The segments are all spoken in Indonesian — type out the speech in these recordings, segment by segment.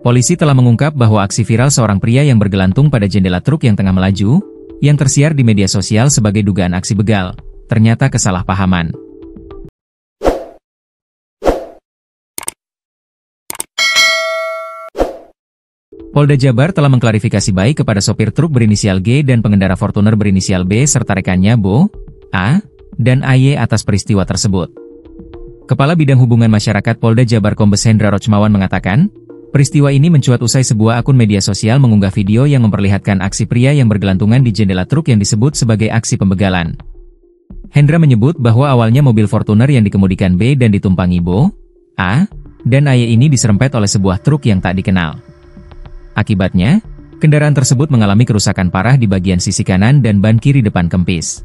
Polisi telah mengungkap bahwa aksi viral seorang pria yang bergelantung pada jendela truk yang tengah melaju, yang tersiar di media sosial sebagai dugaan aksi begal, ternyata kesalahpahaman. Polda Jabar telah mengklarifikasi baik kepada sopir truk berinisial G dan pengendara Fortuner berinisial B serta rekannya Bo, A, dan AY atas peristiwa tersebut. Kepala Bidang Hubungan Masyarakat Polda Jabar Kombes Hendra Rochmawan mengatakan, peristiwa ini mencuat usai sebuah akun media sosial mengunggah video yang memperlihatkan aksi pria yang bergelantungan di jendela truk yang disebut sebagai aksi pembegalan. Hendra menyebut bahwa awalnya mobil Fortuner yang dikemudikan B dan ditumpangi Bo, A, dan AY ini diserempet oleh sebuah truk yang tak dikenal. Akibatnya, kendaraan tersebut mengalami kerusakan parah di bagian sisi kanan dan ban kiri depan kempis.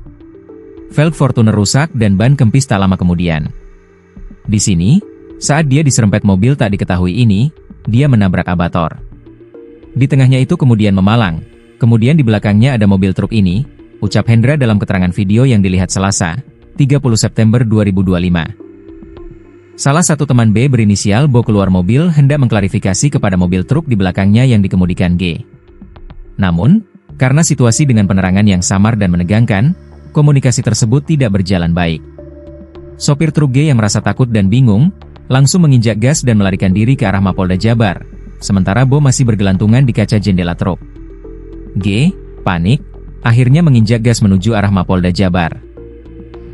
Velg Fortuner rusak dan ban kempis tak lama kemudian. Di sini, saat dia diserempet mobil tak diketahui ini, dia menabrak abator. Di tengahnya itu kemudian memalang, kemudian di belakangnya ada mobil truk ini, ucap Hendra dalam keterangan video yang dilihat Selasa, 30 September 2025. Salah satu teman B berinisial Bo keluar mobil hendak mengklarifikasi kepada mobil truk di belakangnya yang dikemudikan G. Namun, karena situasi dengan penerangan yang samar dan menegangkan, komunikasi tersebut tidak berjalan baik. Sopir truk G yang merasa takut dan bingung, langsung menginjak gas dan melarikan diri ke arah Mapolda Jabar, sementara Bo masih bergelantungan di kaca jendela truk. G, panik, akhirnya menginjak gas menuju arah Mapolda Jabar.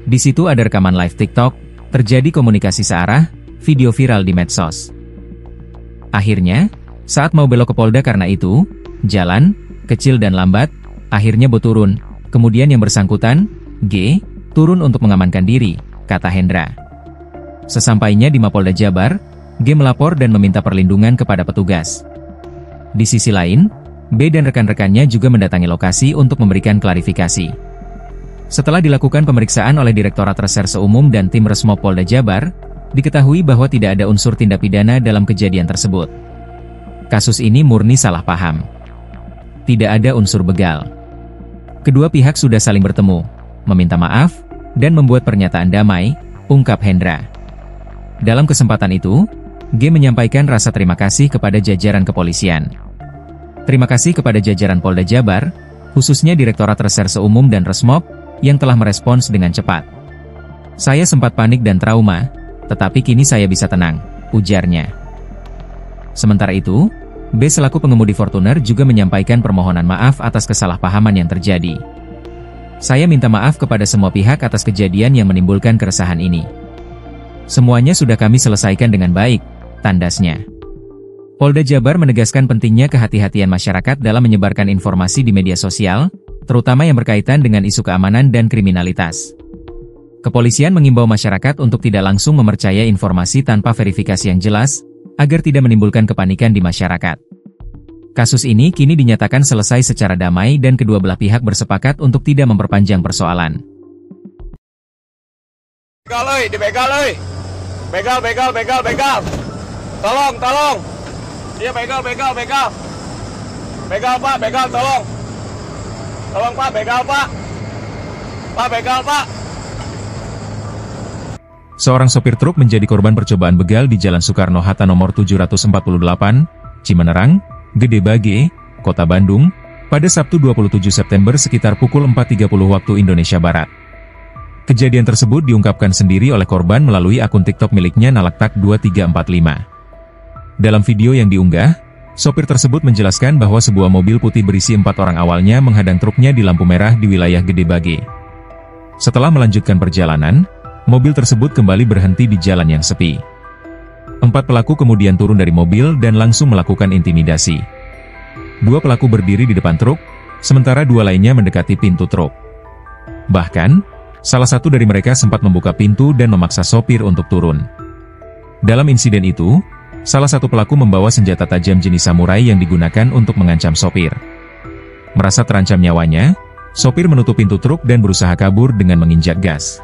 Di situ ada rekaman live TikTok, terjadi komunikasi searah, video viral di medsos. Akhirnya, saat mau belok ke Polda karena itu, jalan, kecil dan lambat, akhirnya Bo turun, kemudian yang bersangkutan, G, turun untuk mengamankan diri, kata Hendra. Sesampainya di Mapolda Jabar, G melapor dan meminta perlindungan kepada petugas. Di sisi lain, B dan rekan-rekannya juga mendatangi lokasi untuk memberikan klarifikasi. Setelah dilakukan pemeriksaan oleh Direktorat Reserse Umum dan tim Resmob Polda Jabar, diketahui bahwa tidak ada unsur tindak pidana dalam kejadian tersebut. Kasus ini murni salah paham. Tidak ada unsur begal. Kedua pihak sudah saling bertemu, meminta maaf, dan membuat pernyataan damai, ungkap Hendra. Dalam kesempatan itu, G menyampaikan rasa terima kasih kepada jajaran kepolisian. Terima kasih kepada jajaran Polda Jabar, khususnya Direktorat Reserse Umum dan Resmob, yang telah merespons dengan cepat. Saya sempat panik dan trauma, tetapi kini saya bisa tenang, ujarnya. Sementara itu, B selaku pengemudi Fortuner juga menyampaikan permohonan maaf atas kesalahpahaman yang terjadi. Saya minta maaf kepada semua pihak atas kejadian yang menimbulkan keresahan ini. Semuanya sudah kami selesaikan dengan baik, tandasnya. Polda Jabar menegaskan pentingnya kehati-hatian masyarakat dalam menyebarkan informasi di media sosial, terutama yang berkaitan dengan isu keamanan dan kriminalitas. Kepolisian mengimbau masyarakat untuk tidak langsung mempercayai informasi tanpa verifikasi yang jelas, agar tidak menimbulkan kepanikan di masyarakat. Kasus ini kini dinyatakan selesai secara damai dan kedua belah pihak bersepakat untuk tidak memperpanjang persoalan. Begal. Tolong. Dia begal. Begal Pak, tolong. Tolong Pak, begal Pak. Pak, begal Pak. Seorang sopir truk menjadi korban percobaan begal di Jalan Soekarno-Hatta nomor 748, Cimenerang, Gede Bage, Kota Bandung, pada Sabtu 27 September sekitar pukul 4.30 waktu Indonesia Barat. Kejadian tersebut diungkapkan sendiri oleh korban melalui akun TikTok miliknya Nalaktak2345. Dalam video yang diunggah, sopir tersebut menjelaskan bahwa sebuah mobil putih berisi 4 orang awalnya menghadang truknya di lampu merah di wilayah Gede Bage. Setelah melanjutkan perjalanan, mobil tersebut kembali berhenti di jalan yang sepi. 4 pelaku kemudian turun dari mobil dan langsung melakukan intimidasi. 2 pelaku berdiri di depan truk, sementara 2 lainnya mendekati pintu truk. Bahkan, salah satu dari mereka sempat membuka pintu dan memaksa sopir untuk turun. Dalam insiden itu, salah satu pelaku membawa senjata tajam jenis samurai yang digunakan untuk mengancam sopir. Merasa terancam nyawanya, sopir menutup pintu truk dan berusaha kabur dengan menginjak gas.